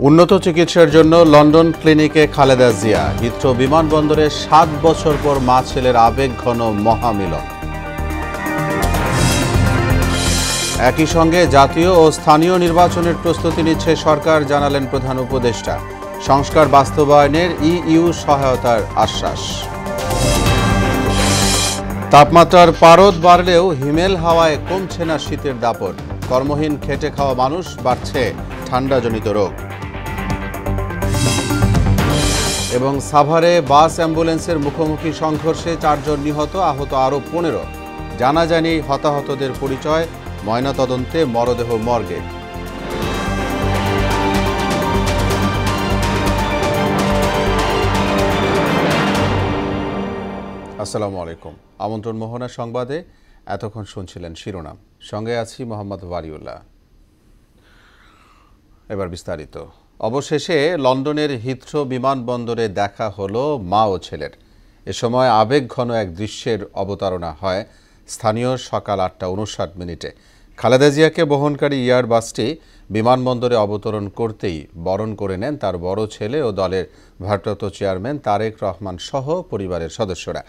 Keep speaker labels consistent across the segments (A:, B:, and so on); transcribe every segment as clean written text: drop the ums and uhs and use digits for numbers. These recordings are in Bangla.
A: উন্নত চিকিৎসার জন্য লন্ডন ক্লিনিকে খালেদা জিয়া। হিথ্রো বিমানবন্দরে ৭ বছর পর মা ছেলের আবেগঘন মহামিলন। একই সঙ্গে জাতীয় ও স্থানীয় নির্বাচনের প্রস্তুতি নিচ্ছে সরকার, জানালেন প্রধান উপদেষ্টা। সংস্কার বাস্তবায়নের ইইউ সহায়তার আশ্বাস। তাপমাত্রার পারদ বাড়লেও হিমেল হাওয়ায় কমছে না শীতের দাপট। কর্মহীন খেটে খাওয়া মানুষ, বাড়ছে ঠান্ডাজনিত রোগ। এবং সাভারে বাস অ্যাম্বুলেন্সের মুখোমুখি সংঘর্ষে ৪ জন নিহত, আহত আরও ১৫। জানা যায়নি হতাহতদের পরিচয়, ময়নাতদন্তে মরদেহ মর্গে। আসসালামু আলাইকুম। আমন্ত্রণ মোহনা সংবাদে এতক্ষণ শুনছিলেন শিরোনাম, সঙ্গে আছি মোহাম্মদ ওয়ালিউল্লাহ। এবার বিস্তারিত। অবশেষে লন্ডনের হিথ্রো বিমানবন্দরে দেখা হলো মা ও ছেলের। এ সময় আবেগঘন এক দৃশ্যের অবতারণা হয় স্থানীয় সকাল ৮টা ৫৯ খালেদা জিয়াকে বহনকারী এয়ার বাসটি বিমানবন্দরে অবতরণ করতেই বরণ করে নেন তার বড় ছেলে ও দলের ভারপ্রাপ্ত চেয়ারম্যান তারেক রহমান সহ পরিবারের সদস্যরা।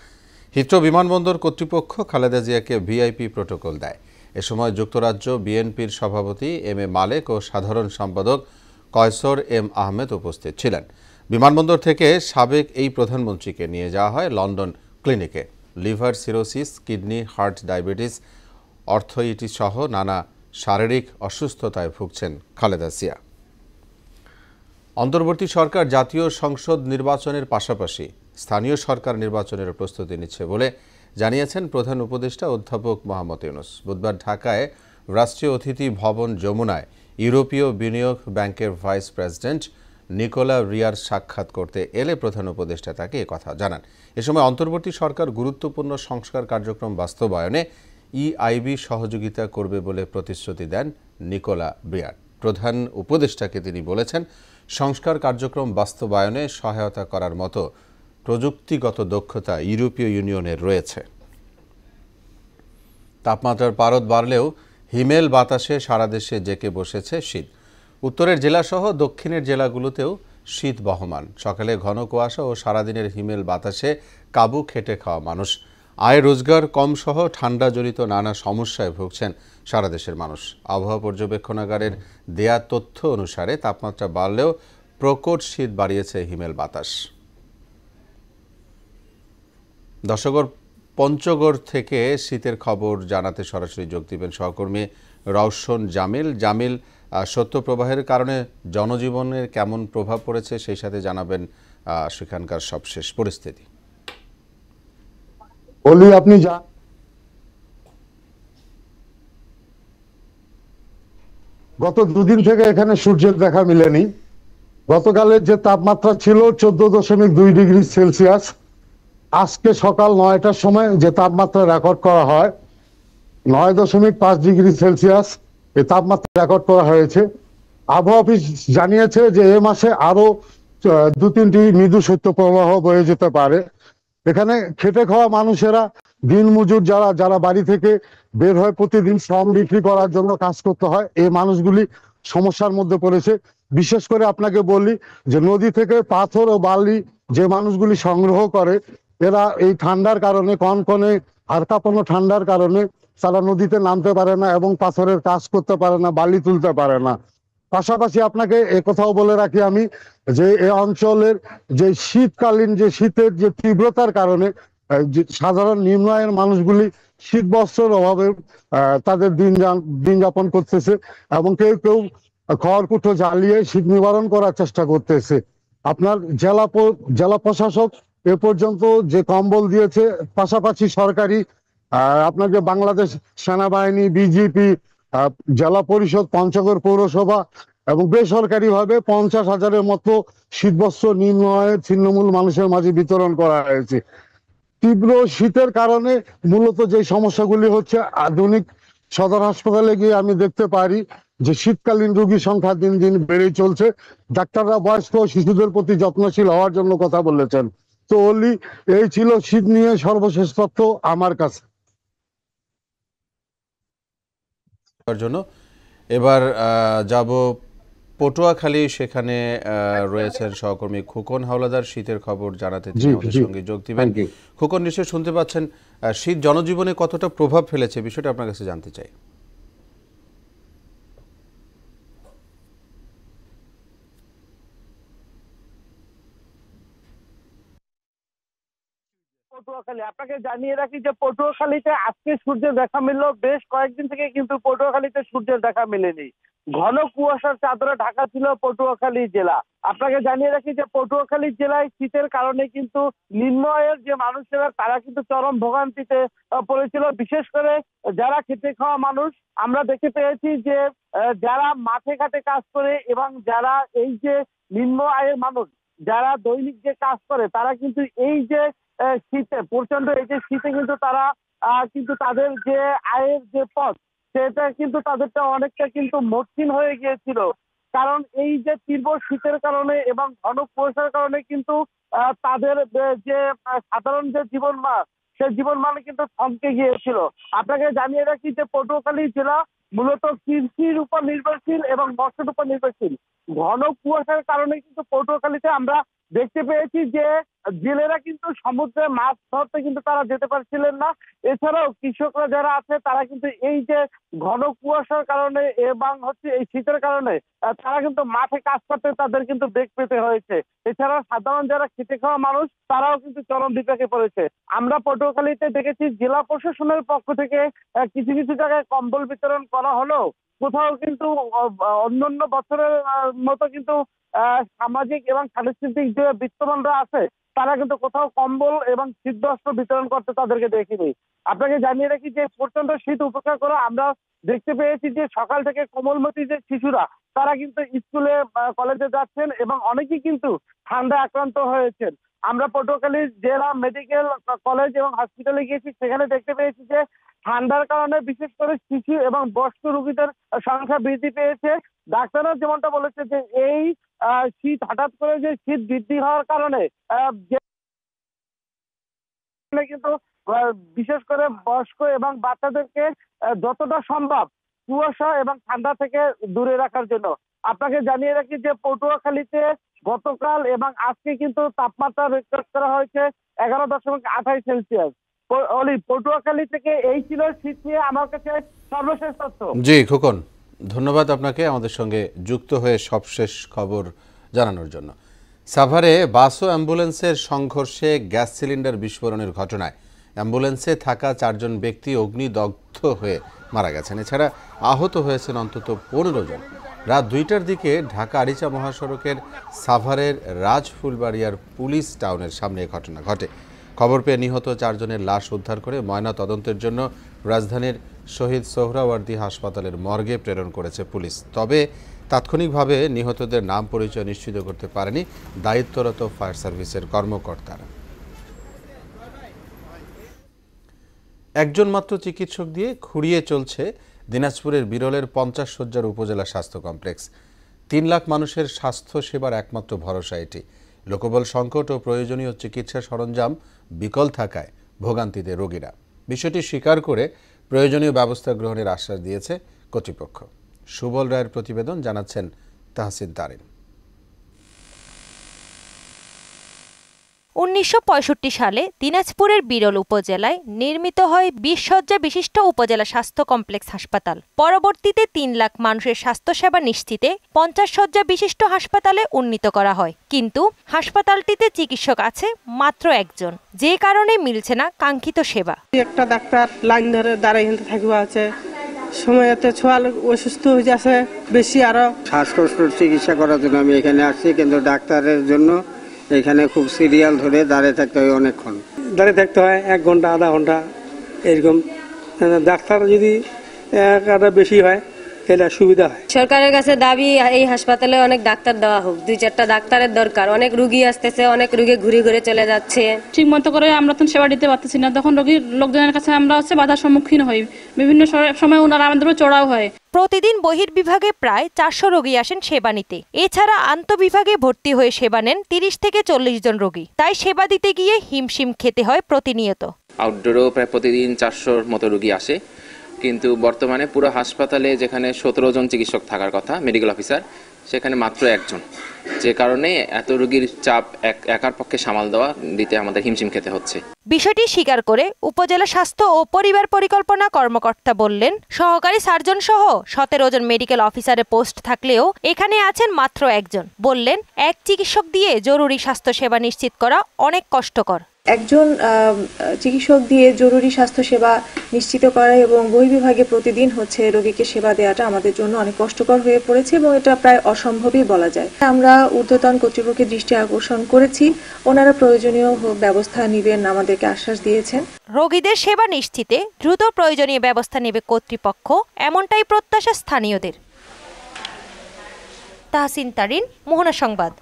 A: হিথ্রো বিমানবন্দর কর্তৃপক্ষ খালেদা জিয়াকে ভিআইপি প্রটোকল দেয়। এ সময় যুক্তরাজ্য বিএনপির সভাপতি এম এ মালেক ও সাধারণ সম্পাদক কয়সর এম আহমেদ উপস্থিত ছিলেন। বিমানবন্দর থেকে সাবেক এই প্রধানমন্ত্রীকে নিয়ে যাওয়া হয় লন্ডন ক্লিনিকে। Liver cirrhosis, kidney, heart, diabetes, arthritis সহ নানা শারীরিক অসুস্থতায় ভুগছেন খালেদা জিয়া। অন্তর্বর্তী সরকার জাতীয় সংসদ নির্বাচনের পাশাপাশি স্থানীয় সরকার নির্বাচনের প্রস্তুতি নিচ্ছে বলে জানিয়েছেন প্রধান উপদেষ্টা অধ্যাপক মোহাম্মদ ইউনূস। বুধবার ঢাকায় রাষ্ট্রীয় অতিথি ভবন যমুনায় ইউরোপীয় বিনিয়োগ ব্যাংকের ভাইস প্রেসিডেন্ট নিকোলা রিয়ার সাক্ষাৎ করতে এলে প্রধান উপদেষ্টা তাকে একথা জানান। এ সময় অন্তর্বর্তী সরকার গুরুত্বপূর্ণ সংস্কার কার্যক্রম বাস্তবায়নে ইআইবি সহযোগিতা করবে বলে প্রতিশ্রুতি দেন নিকোলা রিয়ার। প্রধান উপদেষ্টাকে তিনি বলেছেন, সংস্কার কার্যক্রম বাস্তবায়নে সহায়তা করার মতো প্রযুক্তিগত দক্ষতা ইউরোপীয় ইউনিয়নের রয়েছে। তাপমাত্রার পারদ বাড়লেও হিমেল বাতাসে সারা দেশে জেঁকে বসেছে শীত। উত্তরের জেলাসহ দক্ষিণের জেলাগুলোতেও শীত বহমান। সকালে ঘন কুয়াশা ও সারাদিনের হিমেল বাতাসে কাবু খেটে খাওয়া মানুষ। আয় রোজগার কম সহ ঠান্ডাজনিত নানা সমস্যায় ভুগছেন সারা দেশের মানুষ। আবহাওয়া পর্যবেক্ষণাগারের দেয়া তথ্য অনুসারে তাপমাত্রা বাড়লেও প্রকট শীত বাড়িয়েছে হিমেল বাতাস। দশগড় পঞ্চগড় থেকে শীতের খবর জানাতে সরাসরি যোগ দিবেন সহকর্মী রওশন জামিল। শৈত্যপ্রবাহের কারণে জনজীবনের কেমন প্রভাব পড়েছে, সেই সাথে জানাবেন সেখানকার সবশেষ পরিস্থিতি।
B: আপনি গত দুদিন থেকে এখানে সূর্যের দেখা মিলেনি। গতকালের যে তাপমাত্রা ছিল 14.2 ডিগ্রি সেলসিয়াস, আজকে সকাল 9টার সময় যে তাপমাত্রা রেকর্ড করা হয় 9.5 ডিগ্রি সেলসিয়াস এই তাপমাত্রা রেকর্ড করা হয়েছে। আবহাওয়া অফিস জানিয়েছে যে এ মাসে আরো 2-3টি মৃদু শৈত্যপ্রবাহ বয়ে যেতে পারে। এখানে খেটে খাওয়া মানুষেরা, দিন মজুর যারা বাড়ি থেকে বের হয় প্রতিদিন শ্রম বিক্রি করার জন্য কাজ করতে হয়, এই মানুষগুলি সমস্যার মধ্যে পড়েছে। বিশেষ করে আপনাকে বলি যে নদী থেকে পাথর ও বালি যে মানুষগুলি সংগ্রহ করে, এরা এই ঠান্ডার কারণে, কনকনে হাড় কাঁপানো ঠান্ডার কারণে তারা নদীতে নামতে পারে না এবং পাথরের কাজ করতে পারে না, বালি তুলতে পারে না। পাশাপাশি আপনাকে কথাও বলে রাখি আমি যে এই অঞ্চলের যে শীতকালীন যে শীতের যে তীব্রতার কারণে সাধারণ নিম্ন আয়ের মানুষগুলি শীত বস্ত্রের অভাবে তাদের দিন যাপন করতেছে এবং কেউ কেউ খড়কুটো জ্বালিয়ে শীত নিবারণ করার চেষ্টা করতেছে। আপনার জেলা প্রশাসক এ পর্যন্ত যে কম্বল দিয়েছে, পাশাপাশি সরকারি আপনাকে বাংলাদেশ সেনাবাহিনী, বিজিপি, জেলা পরিষদ, পঞ্চগড় পৌরসভা এবং বেসরকারিভাবে 50,000-এর মতো শীতবস্ত্র নিম্ন আয়ের ছিন্নমূল মানুষের মাঝে বিতরণ করা হয়েছে। তীব্র শীতের কারণে মূলত যে সমস্যাগুলি হচ্ছে, আধুনিক সদর হাসপাতালে গিয়ে আমি দেখতে পারি যে শীতকালীন রোগীর সংখ্যা দিন দিন বেড়েই চলছে। ডাক্তাররা বয়স্ক শিশুদের প্রতি যত্নশীল হওয়ার জন্য কথা বলেছেন। তো এই ছিল শীত নিয়ে সর্বশেষ তথ্য আমার কাছে।
A: জন্য এবার যাব পটুয়াখালী, সেখানে রয়েছেন সহকর্মী খোকন হাওলাদার। শীতের খবর জানাতে তিনি আমাদের সঙ্গে যোগ দিবেন। খোকন, নিশ্চয় শুনতে পাচ্ছেন, শীত জনজীবনে কতটা প্রভাব ফেলেছে বিষয়টা আপনার কাছে জানতে চাই।
C: পটুয়াখালী, আপনাকে জানিয়ে রাখি যে পটুয়াখালীতে আজকে সূর্যের দেখা মিলল। বেশ কয়েকদিন থেকে কিন্তু পটুয়াখালীতে সূর্যের দেখা মেলেনি। ঘন কুয়াশার চাদরে ঢাকা ছিল পটুয়াখালী জেলা। আপনাকে জানিয়ে রাখি যে পটুয়াখালী জেলায় শীতের কারণে কিন্তু নিম্ন আয়ের যে মানুষেরা তারা কিন্তু চরম ভোগান্তিতে পড়েছিল। বিশেষ করে যারা খেটে খাওয়া মানুষ, আমরা দেখতে পেয়েছি যে যারা মাঠে ঘাটে কাজ করে এবং যারা এই যে নিম্ন আয়ের মানুষ যারা দৈনিক যে কাজ করে তারা কিন্তু এই যে শীতে, প্রচন্ড এই যে শীতে কিন্তু তারা কিন্তু তাদের যে আয়ের যে পথ সেটা কিন্তু তাদেরটা অনেকটা কিন্তু মসৃণ হয়ে গিয়েছিল। কারণ এই যে তীব্র শীতের কারণে এবং ঘন কুয়াশার কারণে কিন্তু তাদের যে সাধারণ যে জীবনমান সেই জীবনমান কিন্তু থমকে গিয়েছিল। আপনাকে জানিয়ে রাখি যে পটুয়াখালী জেলা মূলত কৃষির উপর নির্ভরশীল এবং মৎস্যের উপর নির্ভরশীল। ঘন কুয়াশার কারণে কিন্তু পটুয়াখালীতে আমরা দেখতে পেয়েছি যে জেলেরা কিন্তু সমুদ্রে মাছ ধরতে কিন্তু তারা যেতে পারছিলেন না। এছাড়াও কৃষকরা যারা আছে তারা কিন্তু এই যে ঘন কুয়াশার কারণে এবং এই শীতের কারণে তারা কিন্তু মাঠে কাজ করতে তাদের কিন্তু বেগ পেতে হয়েছে। এছাড়া সাধারণ যারা খেটে খাওয়া মানুষ তারাও কিন্তু চরম বিপাকে পড়েছে। আমরা পটুয়াখালীতে দেখেছি জেলা প্রশাসনের পক্ষ থেকে কিছু কিছু জায়গায় কম্বল বিতরণ করা হলেও কোথাও কিন্তু অন্যান্য বছরের মতো কিন্তু সামাজিক এবং সাংস্কৃতিক যে বিত্তমানরা আছে তারা কিন্তু কোথাও কম্বল এবং শীতবস্ত্র বিতরণ করতে তাদেরকে দেখিনি। আপনাকে জানিয়ে রাখি যে প্রচন্ড শীত উপেক্ষা করে আমরা দেখতে পেয়েছি যে সকাল থেকে কোমলমতি যে শিশুরা তারা কিন্তু স্কুলে কলেজে যাচ্ছেন এবং অনেকেই কিন্তু ঠান্ডায় আক্রান্ত হয়েছেন। আমরা পটুয়াখালী জেলা মেডিকেল কলেজ এবং হসপিটালে গিয়েছি, সেখানে দেখতে পেয়েছি যে ঠান্ডার কারণে বিশেষ করে শিশু এবং বয়স্ক রোগীদের সংখ্যা বৃদ্ধি পেয়েছে। ডাক্তাররা যেমনটা বলেছে যে এই শীত হঠাৎ করে যে শীত বৃদ্ধি হওয়ার কারণে কিন্তু বিশেষ করে বয়স্ক এবং বাচ্চাদেরকে যতটা সম্ভব কুয়াশা এবং ঠান্ডা থেকে দূরে রাখার জন্য। আপনাকে জানিয়ে রাখি যে পটুয়াখালীতে গতকাল এবং আজকে কিন্তু তাপমাত্রা রেকর্ড করা হয়েছে 11.28 সেলসিয়াস। পটুয়াখালী থেকে এই ছিল শীত নিয়ে আমার কাছে সর্বশেষ তথ্য।
A: জি খোকন, ধন্যবাদ আপনাকে আমাদের সঙ্গে যুক্ত হয়ে সবশেষ খবর জানানোর জন্য। সাভারে বাস ও অ্যাম্বুলেন্সের সংঘর্ষে গ্যাস সিলিন্ডার বিস্ফোরণের ঘটনায় অ্যাম্বুলেন্সে থাকা 4 জন ব্যক্তি অগ্নিদগ্ধ হয়ে মারা গেছেন। এছাড়া আহত হয়েছেন অন্তত 15 জন। রাত 2টার দিকে ঢাকা আরিচা মহাসড়কের সাভারের রাজফুলবাড়িয়ার পুলিশ টাউনের সামনে ঘটনা ঘটে। খবর পেয়ে নিহত 4 জনের লাশ উদ্ধার করে ময়না তদন্তের জন্য রাজধানীর শহীদ সোহরাওয়ার্দী হাসপাতালের মর্গে প্রেরণ করেছে পুলিশ। তবে তাৎক্ষণিকভাবে নিহতদের নাম পরিচয় নিশ্চিত করতে পারেনি দায়িত্বরত ফায়ার সার্ভিসের কর্মকর্তারা। একজন মাত্র চিকিৎসক দিয়ে খুঁড়িয়ে চলছে দিনাজপুরের বিরলের 50 শয্যার উপজেলা স্বাস্থ্য কমপ্লেক্স। 3 লাখ মানুষের স্বাস্থ্য সেবার একমাত্র ভরসা এটি। লোকবল সংকট ও প্রয়োজনীয় চিকিৎসা সরঞ্জাম বিকল থাকায় ভোগান্তিতে রোগীরা। বিষয়টি স্বীকার করে প্রয়োজনীয় ব্যবস্থা গ্রহণের আশ্বাস দিয়েছে কর্তৃপক্ষ। সুবল রায়ের প্রতিবেদন, জানাচ্ছেন তাহসিন তারিন।
D: 1965 সালে দিনাজপুরের বিরল উপজেলায় নির্মিত হয় 20 শয্যা বিশিষ্ট উপজেলা স্বাস্থ্য কমপ্লেক্স হাসপাতাল। পরবর্তীতে 3 লাখ মানুষের স্বাস্থ্যসেবা নিশ্চিতে 50 শয্যা বিশিষ্ট হাসপাতালে উন্নীত করা হয়। কিন্তু হাসপাতালটিতে চিকিৎসক আছে মাত্র একজন, যে কারণে মিলছে না কাঙ্ক্ষিত সেবা।
E: একটা ডাক্তার লাইন ধরে দাঁড়াই থাকবে আছে, সময়তে ছোয়াল অসুস্থ হয়ে যাচ্ছে বেশি। আরো
F: শ্বাসকষ্ট চিকিৎসা করার জন্য আমি এখানে আসছি, কিন্তু ডাক্তারের জন্য এখানে খুব সিরিয়াল ধরে দাঁড়িয়ে থাকতে হয়, অনেকক্ষণ
E: দাঁড়িয়ে থাকতে হয়, 1 ঘন্টা আধা ঘন্টা এরকম। ডাক্তার যদি বেশি হয় তাহলে সুবিধা হয়।
G: সরকারের কাছে দাবি এই হাসপাতালে অনেক ডাক্তার দেওয়া হোক, 2-4টা ডাক্তারের দরকার। অনেক রুগী আসতেছে, অনেক রুগী ঘুরে ঘুরে চলে যাচ্ছে।
H: ঠিক মতো করে আমরা তো সেবা দিতে পারতেছি না, তখন রোগীর লোকজনের কাছে আমরা বাধার সম্মুখীন হই। বিভিন্ন সময় ওনারা আমাদেরও চড়াও হয়।
D: প্রতিদিন বহির্বিভাগে প্রায় 400 রোগী আসেন সেবা নিতে। এছাড়া আন্তঃবিভাগে ভর্তি হয়ে সেবা নেন 30 থেকে 40 জন রোগী। তাই সেবা দিতে গিয়ে হিমশিম খেতে হয় প্রতিনিয়ত।
I: আউটডোরেও প্রায় প্রতিদিন 400-র মতো রোগী আসে, কিন্তু বর্তমানে পুরো হাসপাতালে যেখানে 17 জন চিকিৎসক থাকার কথা মেডিকেল অফিসার, সেখানে মাত্র একজন, যে কারণে এত রোগীর চাপ একার পক্ষে সামাল দিতে আমাদের হিমশিম খেতে হচ্ছে।
D: বিষয়টি স্বীকার করে উপজেলা স্বাস্থ্য ও পরিবার পরিকল্পনা কর্মকর্তা বললেন, সহকারী সার্জন সহ 17 জন মেডিকেল অফিসারের পোস্ট থাকলেও এখানে আছেন মাত্র একজন। বললেন, এক চিকিৎসক দিয়ে জরুরি স্বাস্থ্য সেবা নিশ্চিত করা অনেক কষ্টকর।
J: একজন চিকিৎসক দিয়ে জরুরি স্বাস্থ্য সেবা নিশ্চিত করা এবং বহির্বিভাগে প্রতিদিন হচ্ছে রোগীকে সেবা দেওয়াটা আমাদের জন্য অনেক কষ্টকর হয়ে পড়েছে এবং এটা প্রায় অসম্ভবই বলা যায়। আমরা ঊর্ধ্বতন কর্তৃপক্ষের দৃষ্টি আকর্ষণ করেছি, ওনারা প্রয়োজনীয় ব্যবস্থা নেবেন আমাদেরকে আশ্বাস দিয়েছেন।
D: রোগীদের সেবা নিশ্চিতে দ্রুত প্রয়োজনীয় ব্যবস্থা নেবে কর্তৃপক্ষ, এমনটাই প্রত্যাশা স্থানীয়দের। তাহসিন তারিন, মোহনা সংবাদ।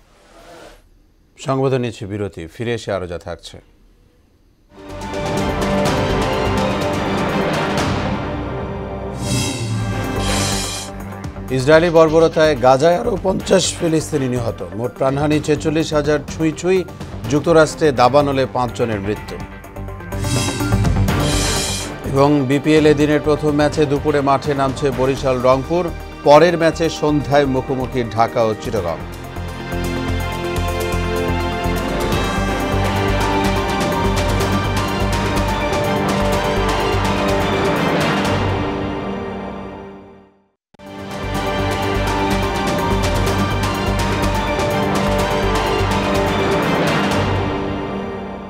A: সংবাদে নিচ্ছে বিরতি, ফিরে এসে আরো যা থাকছে। ইসরায়েলি বর্বরতায় গাজায় আরও 50 ফিলিস্তিনি নিহত, মোট প্রাণহানি 46,000 ছুঁই। যুক্তরাষ্ট্রে দাবানলে 5 জনের মৃত্যু। এবং বিপিএল এ দিনের প্রথম ম্যাচে দুপুরে মাঠে নামছে বরিশাল রংপুর, পরের ম্যাচে সন্ধ্যায় মুখোমুখি ঢাকা ও চিটাগং।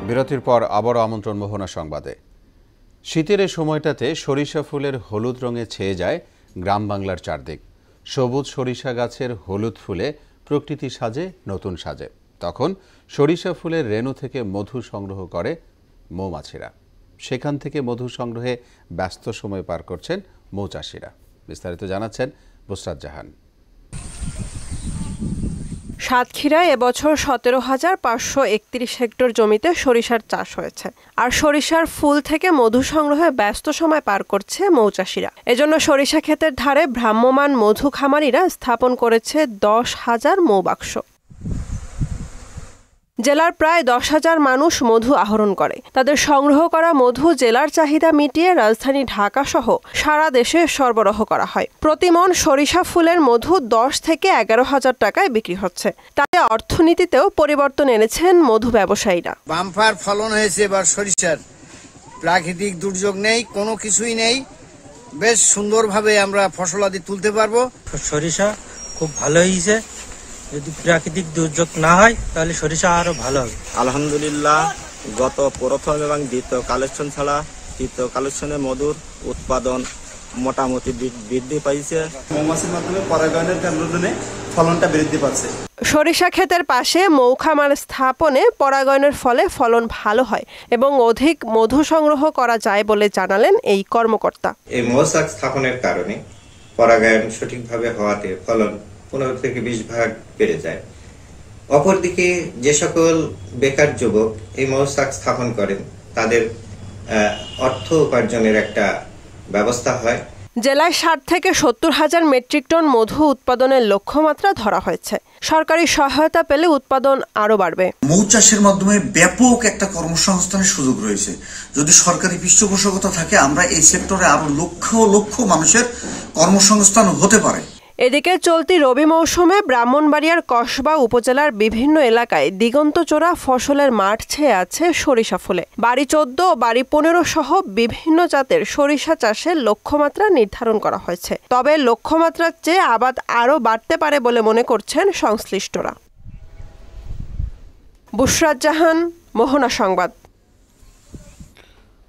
A: বিরতির পর আবারও আমন্ত্রণ মোহনা সংবাদে। শীতের এই সময়টাতে সরিষা ফুলের হলুদ রঙে ছেয়ে যায় গ্রাম বাংলার চারদিক। সবুজ সরিষা গাছের হলুদ ফুলে প্রকৃতি সাজে নতুন সাজে। তখন সরিষা ফুলের রেণু থেকে মধু সংগ্রহ করে মৌমাছিরা। সেখান থেকে মধু সংগ্রহে ব্যস্ত সময় পার করছেন মৌচাষিরা। বিস্তারিত জানাচ্ছেন বুসরাত জাহান।
K: সাতক্ষীরায় এবছর 17,531 হেক্টর জমিতে সরিষার চাষ হয়েছে। আর সরিষার ফুল থেকে মধু সংগ্রহে ব্যস্ত সময় পার করছে মৌচাষিরা। এজন্য সরিষা ক্ষেতের ধারে ভ্রাম্যমাণ মধু খামারিরা স্থাপন করেছে 10,000 মৌবাক্স। জেলার প্রায় 10,000 মানুষ মধু আহরণ করে। তাদের সংগ্রহ করা মধু জেলার চাহিদা মিটিয়ে রাজধানী ঢাকা সহ সারা দেশে সরবরাহ করা হয়। প্রতি মণ সরিষা ফুলের মধু 10 থেকে 11,000 টাকায় বিক্রি হচ্ছে। তাতে অর্থনীতিতেও পরিবর্তন এনেছেন মধু ব্যবসায়ীরা।
L: বাম্পার ফলন হয়েছে এবার সরিষার, প্রাকৃতিক দুর্যোগ নেই, কোনো কিছুই নেই, বেশ সুন্দরভাবে আমরা ফসলাদি তুলতে পারবো।
M: সরিষা খুব ভালো হয়েছে, যদি প্রাকৃতিক দুর্যোগ না হয় তাহলে সরিষা আরো ভালো হবে।
N: আলহামদুলিল্লাহ, গত প্রথম এবং দ্বিতীয় কালেকশন ছাড়া তৃতীয় কালেকশনে মধুর উৎপাদন মোটামুটি বৃদ্ধি পাইছে।
O: মৌমাছির মাধ্যমে পরাগায়নের কারণে ফলনটা বৃদ্ধি পাচ্ছে।
K: সরিষা ক্ষেতের পাশে মৌখামার স্থাপনে পরাগায়নের ফলে ফলন ভালো হয় এবং অধিক মধু সংগ্রহ করা যায় বলে জানালেন এই কর্মকর্তা।
P: এই মৌচাক স্থাপনের কারণে পরাগায়ন সঠিকভাবে হওয়াতে ফলন 15 থেকে 20 ভাগ বেড়ে যায়। অপরদিকে যে সকল বেকার যুবক এই মৌচাক স্থাপন করেন তাদের অর্থ উপার্জনের একটা ব্যবস্থা হয়।
K: জেলায় 60 থেকে 70,000 মেট্রিক টন মধু উৎপাদনের লক্ষ্যমাত্রা ধরা হয়েছে। সরকারি সহায়তা পেলে উৎপাদন আরো বাড়বে।
Q: মৌচাষের মাধ্যমে ব্যাপক একটা কর্মসংস্থানের সুযোগ রয়েছে। যদি সরকারি পৃষ্ঠপোষকতা থাকে, আমরা এই সেক্টরে আরো লক্ষ লক্ষ মানুষের কর্মসংস্থান হতে পারে।
K: এদিকে চলতি রবি মৌসুমে ব্রাহ্মণবাড়িয়ার কসবা উপজেলার বিভিন্ন এলাকায় দিগন্তচোরা ফসলের মাঠ ছেয়ে আছে সরিষা ফুলে। বাড়ি 14 ও বাড়ি 15 সহ বিভিন্ন জাতের সরিষা চাষের লক্ষ্যমাত্রা নির্ধারণ করা হয়েছে। তবে লক্ষ্যমাত্রার চেয়ে আবাদ আরও বাড়তে পারে বলে মনে করছেন সংশ্লিষ্টরা। বুসরাত জাহান, মোহনা সংবাদ।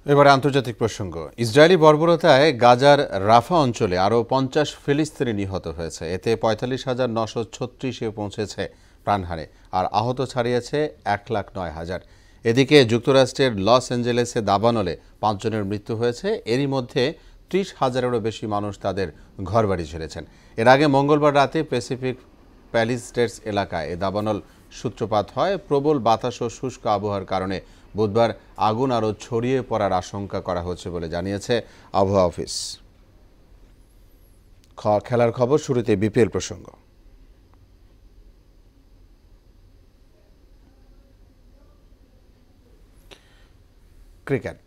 A: এবারে আন্তর্জাতিক প্রসঙ্গ। ইসরায়েলি বর্বরতায় গাজার রাফা অঞ্চলে আরও 50 ফিলিস্তিনি নিহত হয়েছে। এতে 45,936-এ পৌঁছেছে প্রাণহানি, আর আহত ছাড়িয়েছে 1,09,000। এদিকে যুক্তরাষ্ট্রের লস অ্যাঞ্জেলেসে দাবানলে 5 জনের মৃত্যু হয়েছে। এরই মধ্যে 30,000-এরও বেশি মানুষ তাদের ঘরবাড়ি ছেড়েছেন। এর আগে মঙ্গলবার রাতে প্যাসিফিক প্যালিস্টেডস এলাকায় এ দাবানল সূত্রপাত হয়। প্রবল বাতাস ও শুষ্ক আবহাওয়ার কারণে বুধবার আগুন আরও ছড়িয়ে পড়ার আশঙ্কা করা হচ্ছে বলে জানিয়েছে আবহাওয়া অফিস। খেলার খবর শুরুতে বিপিএল প্রসঙ্গ। ক্রিকেট।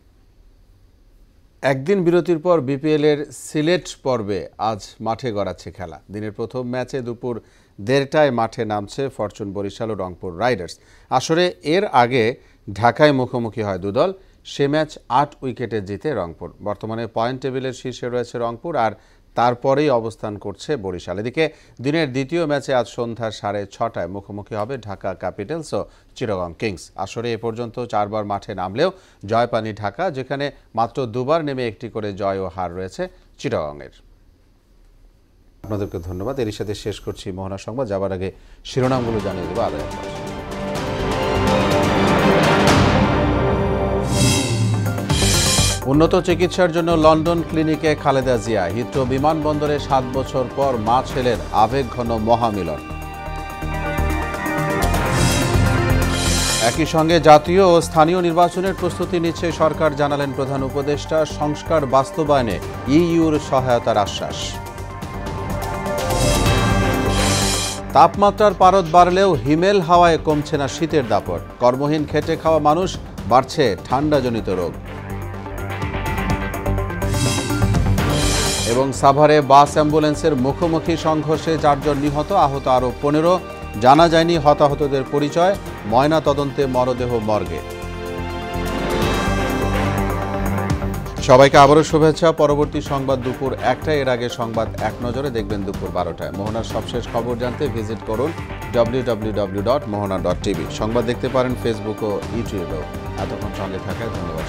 A: একদিন বিরতির পর বিপিএল এর সিলেট পর্বে আজ মাঠে গড়াচ্ছে খেলা। দিনের প্রথম ম্যাচে দুপুর 1:30টায় মাঠে নামছে ফরচুন বরিশাল ও রংপুর রাইডার্স। আসরে এর আগে ঢাকায় মুখোমুখি হয় দুদল। সে ম্যাচ 8 উইকেটে জিতে রংপুর। বর্তমানে পয়েন্ট টেবিলের শীর্ষে রয়েছে রংপুর, আর তারপরেই অবস্থান করছে বরিশাল। এদিকে দিনের দ্বিতীয় ম্যাচে আজ সন্ধ্যা 6:30টায় মুখোমুখি হবে ঢাকা ক্যাপিটালস ও চিটাগং কিংস। আসরে এ পর্যন্ত 4 বার মাঠে নামলেও জয় পায়নি ঢাকা, যেখানে মাত্র 2 বার নেমে একটি করে জয় ও হার রয়েছে চিটাগংয়ের। আপনাদেরকে ধন্যবাদ। এর সাথে শেষ করছি মোহনা সংবাদ। যাবার আগে শিরোনামগুলো জানিয়ে দেবো আরো একবার। উন্নত চিকিৎসার জন্য লন্ডন ক্লিনিকে খালেদা জিয়া। হিথ্রো বিমানবন্দরে 7 বছর পর মা ছেলের আবেগঘন মহামিলন। একই সঙ্গে জাতীয় ও স্থানীয় নির্বাচনের প্রস্তুতি নিচ্ছে সরকার, জানালেন প্রধান উপদেষ্টা। সংস্কার বাস্তবায়নে ইইউর সহায়তার আশ্বাস। তাপমাত্রার পারদ বাড়লেও হিমেল হাওয়ায় কমছে না শীতের দাপট। কর্মহীন খেটে খাওয়া মানুষ, বাড়ছে ঠান্ডাজনিত রোগ। এবং সাভারে বাস অ্যাম্বুলেন্সের মুখোমুখি সংঘর্ষে 4 জন নিহত, আহত আরও 15। জানা যায়নি হতাহতদের পরিচয়। ময়না তদন্তে মরদেহ মর্গে। সবাইকে আবারও শুভেচ্ছা। পরবর্তী সংবাদ দুপুর 1টায়। এর আগে সংবাদ এক নজরে দেখবেন দুপুর 12টায়। মোহনার সবশেষ খবর জানতে ভিজিট করুন www.mohana.tv। সংবাদ দেখতে পারেন ফেসবুক ও ইউটিউবেও। এতক্ষণ সঙ্গে থাকায় ধন্যবাদ।